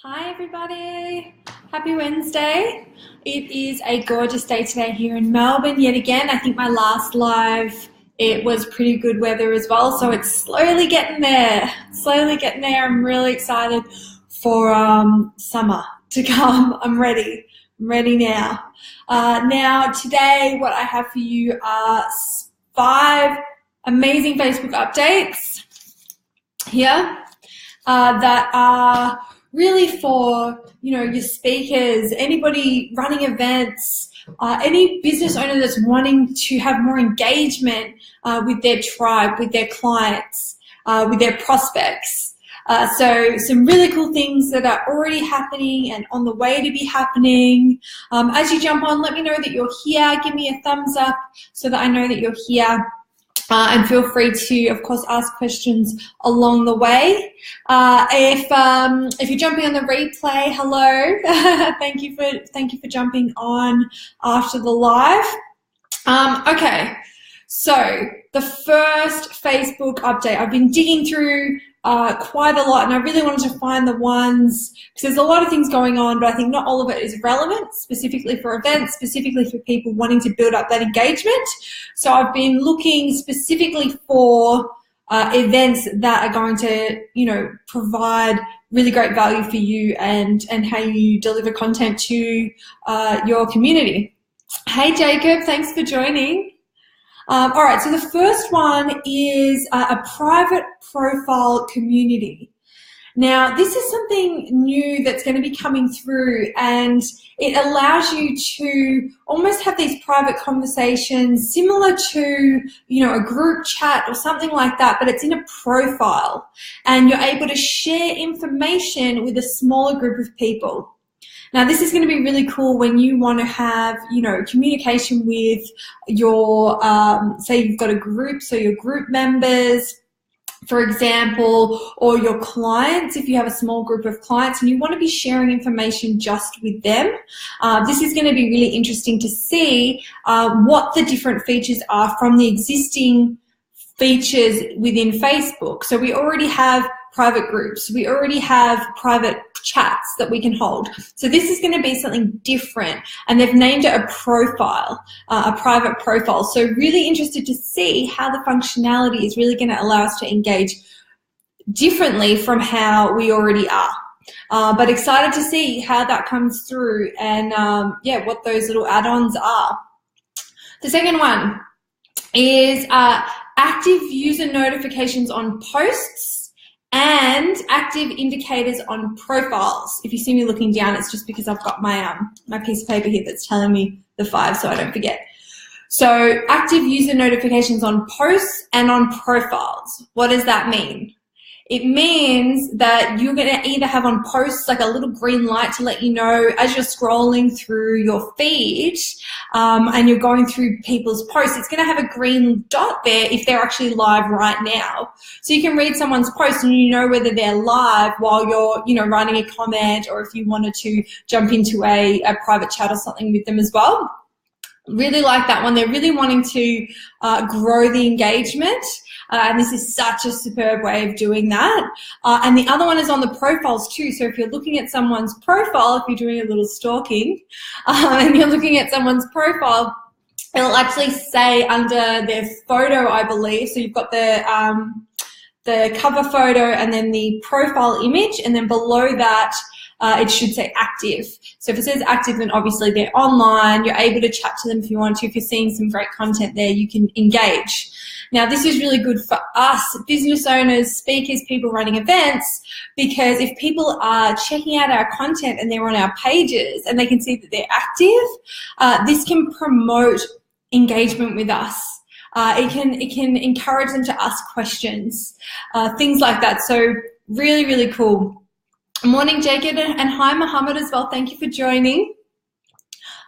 Hi everybody, happy Wednesday. It is a gorgeous day today here in Melbourne yet again. I think my last live, it was pretty good weather as well, so it's slowly getting there. I'm really excited for summer to come. I'm ready now. Now today what I have for you are 5 amazing Facebook updates here that are really for your speakers, anybody running events, any business owner that's wanting to have more engagement with their tribe, with their clients, with their prospects. So some really cool things that are already happening and on the way to be happening. As you jump on, let me know that you're here. Give me a thumbs up so that I know that you're here. And feel free to, of course, ask questions along the way. If you're jumping on the replay, hello. Thank you for jumping on after the live. Okay, so the first Facebook update. I've been digging through quite a lot, and I really wanted to find the ones, because there's a lot of things going on, but I think not all of it is relevant, specifically for events, specifically for people wanting to build up that engagement. So I've been looking specifically for events that are going to, provide really great value for you and how you deliver content to your community. Hey Jacob, thanks for joining. All right, so the first one is a private profile community. Now, this is something new that's going to be coming through, and it allows you to almost have these private conversations similar to, a group chat or something like that, but it's in a profile, and you're able to share information with a smaller group of people. Now, this is going to be really cool when you want to have, communication with your, say you've got a group, so your group members, for example, or your clients, if you have a small group of clients and you want to be sharing information just with them. This is going to be really interesting to see what the different features are from the existing features within Facebook. So we already have private groups. We already have private chats that we can hold. So this is going to be something different, and they've named it a profile, a private profile. So really interested to see how the functionality is really going to allow us to engage differently from how we already are. But excited to see how that comes through and what those little add-ons are. The second one is active user notifications on posts and active indicators on profiles. If you see me looking down, it's just because I've got my piece of paper here that's telling me the 5 so I don't forget. So active user notifications on posts and on profiles. What does that mean? It means that you're going to either have on posts like a little green light to let you know as you're scrolling through your feed and you're going through people's posts, it's going to have a green dot there if they're actually live right now. So you can read someone's post and you know whether they're live while you're, writing a comment, or if you wanted to jump into a private chat or something with them as well. Really like that one. They're really wanting to grow the engagement. And this is such a superb way of doing that. And the other one is on the profiles too. So if you're looking at someone's profile, if you're doing a little stalking and you're looking at someone's profile, it'll actually say under their photo, I believe. So you've got the cover photo and then the profile image, and then below that, it should say active. So if it says active, then obviously they're online. You're able to chat to them if you want to. If you're seeing some great content there, you can engage. Now, this is really good for us, business owners, speakers, people running events, because if people are checking out our content and they're on our pages and they can see that they're active, this can promote engagement with us. It can encourage them to ask questions, things like that. So really, really cool. Morning, Jacob, and hi, Muhammad, as well. Thank you for joining.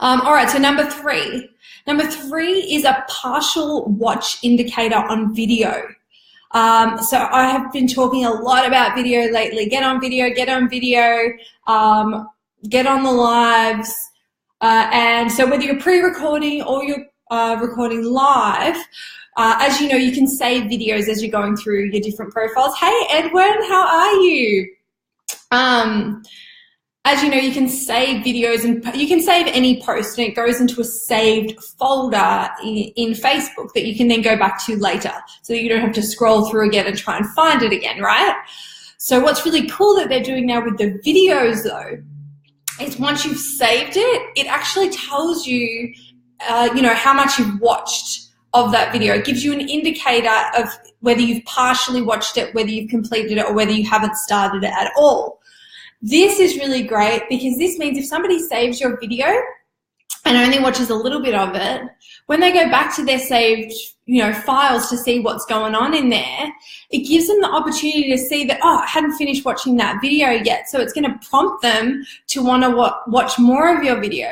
All right, so number 3. Number 3 is a partial watch indicator on video. So I have been talking a lot about video lately. Get on video, get on the lives. And so whether you're pre-recording or you're recording live, as you know, you can save videos as you're going through your different profiles. Hey, Edwin, how are you? as you know, you can save videos and you can save any post and it goes into a saved folder in Facebook that you can then go back to later so that you don't have to scroll through again and try and find it again, right? So what's really cool that they're doing now with the videos though is once you've saved it, it actually tells you, you know, how much you've watched of that video. It gives you an indicator of whether you've partially watched it, whether you've completed it, or whether you haven't started it at all. This is really great because this means if somebody saves your video and only watches a little bit of it, when they go back to their saved, you know, files to see what's going on in there, it gives them the opportunity to see that, oh, I hadn't finished watching that video yet. So it's going to prompt them to want to watch more of your video.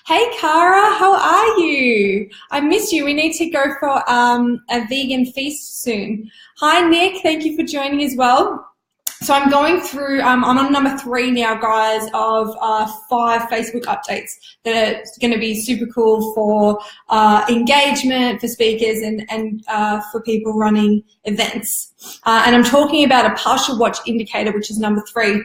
Hey, Cara, how are you? I miss you. We need to go for a vegan feast soon. Hi, Nick. Thank you for joining as well. So I'm going through, I'm on number 3 now, guys, of 5 Facebook updates that are going to be super cool for engagement, for speakers, and for people running events. And I'm talking about a partial watch indicator, which is number 3.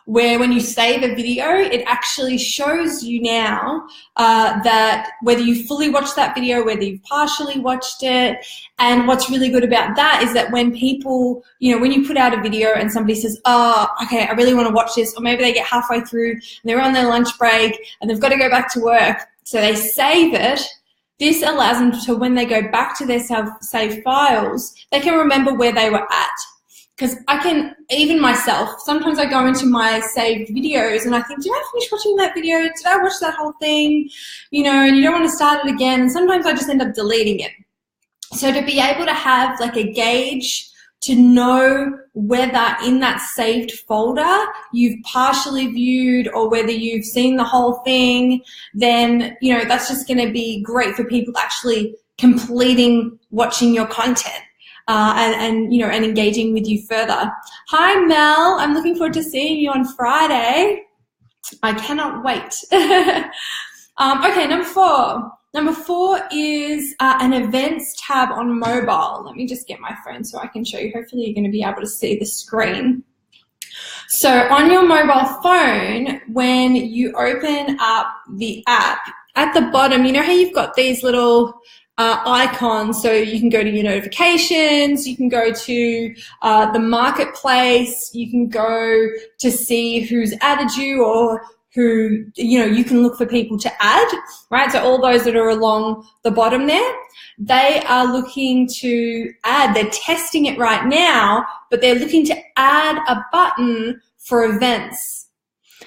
Where when you save a video, it actually shows you now that whether you fully watched that video, whether you've partially watched it. And what's really good about that is that when people, you know, when you put out a video and somebody says, oh, okay, I really want to watch this, or maybe they get halfway through and they're on their lunch break and they've got to go back to work, so they save it. This allows them to, when they go back to their saved files, they can remember where they were at. Because I can, even myself, sometimes I go into my saved videos and I think, did I finish watching that video? Did I watch that whole thing? You know, and you don't want to start it again. And sometimes I just end up deleting it. So to be able to have like a gauge to know whether in that saved folder you've partially viewed or whether you've seen the whole thing, then, you know, that's just going to be great for people actually completing watching your content. And you know, and engaging with you further. Hi, Mel. I'm looking forward to seeing you on Friday. I cannot wait. Okay, number 4. Number 4 is an events tab on mobile. Let me just get my phone so I can show you. Hopefully, you're going to be able to see the screen. So on your mobile phone, when you open up the app, at the bottom, you know how you've got these little icons, so you can go to your notifications, you can go to the marketplace, you can go to see who's added you or who, you know, you can look for people to add, right? So all those that are along the bottom there, they are looking to add, they're testing it right now, but they're looking to add a button for events.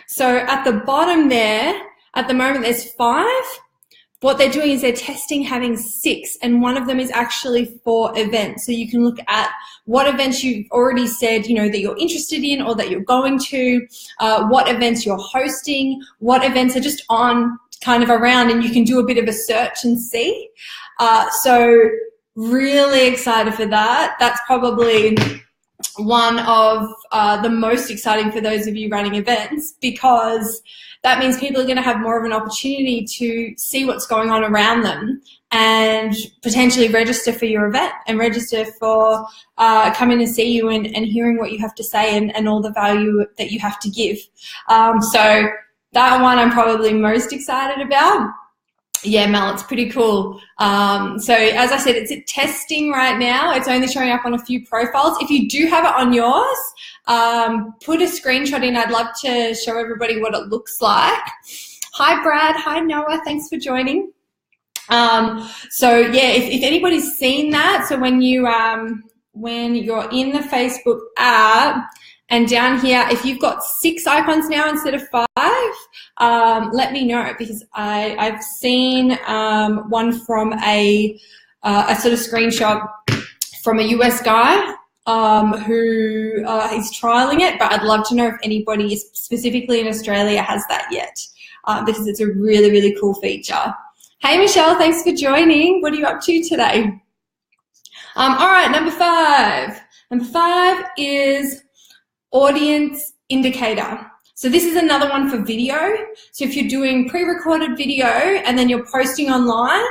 So at the bottom there, at the moment there's 5. What they're doing is they're testing having 6, and one of them is actually for events. So you can look at what events you've already said, you know, that you're interested in or that you're going to, what events you're hosting, what events are just on kind of around, and you can do a bit of a search and see. So really excited for that. That's probably one of the most exciting for those of you running events, because that means people are going to have more of an opportunity to see what's going on around them and potentially register for your event and register for coming to see you and hearing what you have to say and all the value that you have to give. So that one I'm probably most excited about. Yeah, Mel, it's pretty cool. So as I said, it's at testing right now. It's only showing up on a few profiles. If you do have it on yours, put a screenshot in. I'd love to show everybody what it looks like. Hi, Brad. Hi, Noah. Thanks for joining. So yeah, if anybody's seen that, so when you're in the Facebook app, and down here, if you've got 6 icons now instead of 5, let me know, because I've seen one from a sort of screenshot from a US guy who is trialing it, but I'd love to know if anybody specifically in Australia has that yet, because it's a really, really cool feature. Hey, Michelle, thanks for joining. What are you up to today? All right, number 5. Number 5 is audience indicator. So this is another one for video. So if you're doing pre-recorded video and then you're posting online,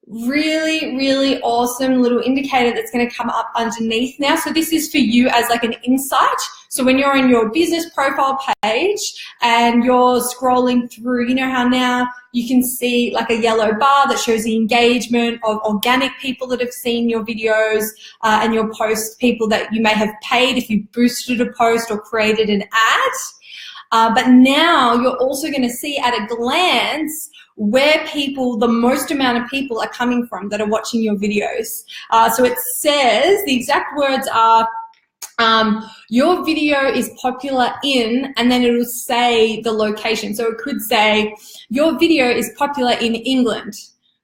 really, really awesome little indicator that's going to come up underneath now. So this is for you as like an insight So when you're on your business profile page and you're scrolling through, you know how now you can see like a yellow bar that shows the engagement of organic people that have seen your videos and your posts, people that you may have paid if you boosted a post or created an ad. But now you're also going to see at a glance where the most amount of people are coming from that are watching your videos. So it says, the exact words are, your video is popular in, and then it'll say the location. So it could say, your video is popular in England,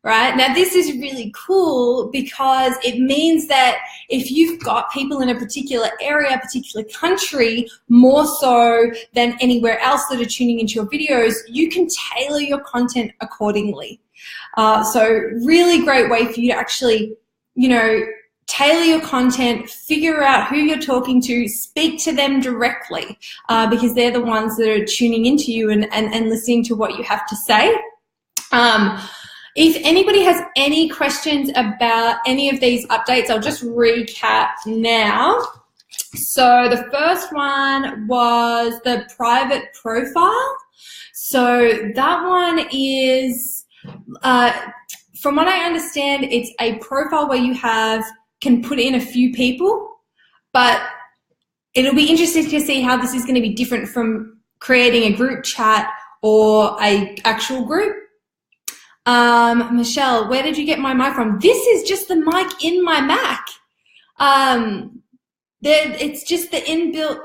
right? Now this is really cool because it means that if you've got people in a particular area, a particular country, more so than anywhere else that are tuning into your videos, you can tailor your content accordingly. So really great way for you to actually, you know, tailor your content, figure out who you're talking to, speak to them directly because they're the ones that are tuning into you and listening to what you have to say. If anybody has any questions about any of these updates, I'll just recap now. So the first one was the private profile. So that one is, from what I understand, it's a profile where you can put in a few people, but it'll be interesting to see how this is going to be different from creating a group chat or a actual group. Michelle, where did you get my mic from? This is just the mic in my Mac. It's just the inbuilt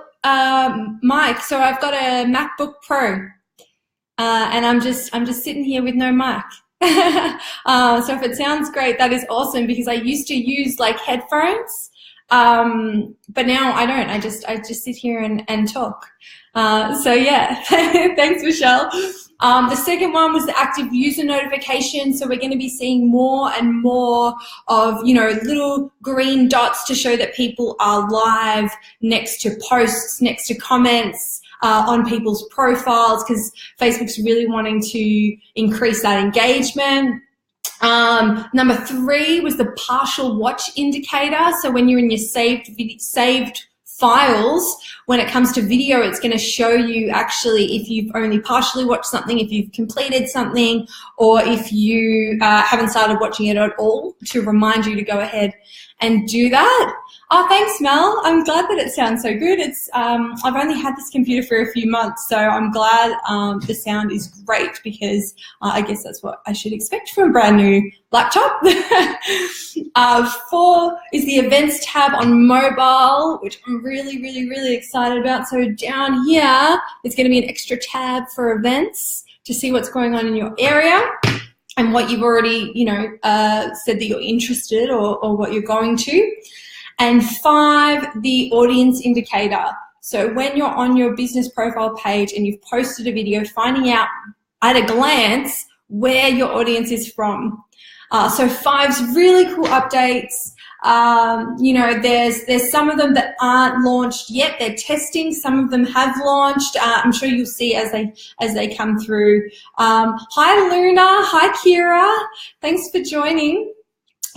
mic. So I've got a MacBook Pro, and I'm just sitting here with no mic. So if it sounds great, that is awesome because I used to use like headphones, but now I don't. I just sit here and talk. So yeah, thanks, Michelle. The second one was the active user notification. So we're going to be seeing more and more of, you know, little green dots to show that people are live next to posts, next to comments, on people's profiles, because Facebook's really wanting to increase that engagement. Number 3 was the partial watch indicator. So when you're in your saved files, when it comes to video, it's going to show you actually if you've only partially watched something, if you've completed something, or if you haven't started watching it at all, to remind you to go ahead and do that. Oh, thanks, Mel. I'm glad that it sounds so good. It's I've only had this computer for a few months, so I'm glad the sound is great because I guess that's what I should expect from a brand new laptop. 4 is the events tab on mobile, which I'm really, really, really excited about. So down here, it's going to be an extra tab for events to see what's going on in your area and what you've already, you know, said that you're interested or what you're going to. And 5, the audience indicator. So when you're on your business profile page and you've posted a video, finding out at a glance where your audience is from. So 5's really cool updates. You know, there's some of them that aren't launched yet. They're testing. Some of them have launched. I'm sure you'll see as they come through. Hi, Luna. Hi, Kira. Thanks for joining.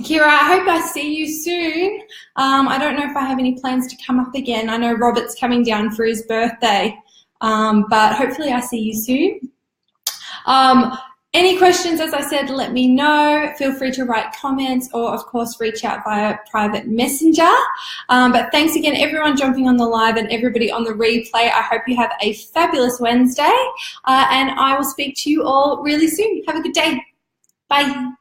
Kira, I hope I see you soon. I don't know if I have any plans to come up again. I know Robert's coming down for his birthday, but hopefully I see you soon. Any questions, as I said, let me know. Feel free to write comments or, of course, reach out via private messenger. But thanks again, everyone jumping on the live and everybody on the replay. I hope you have a fabulous Wednesday, and I will speak to you all really soon. Have a good day. Bye.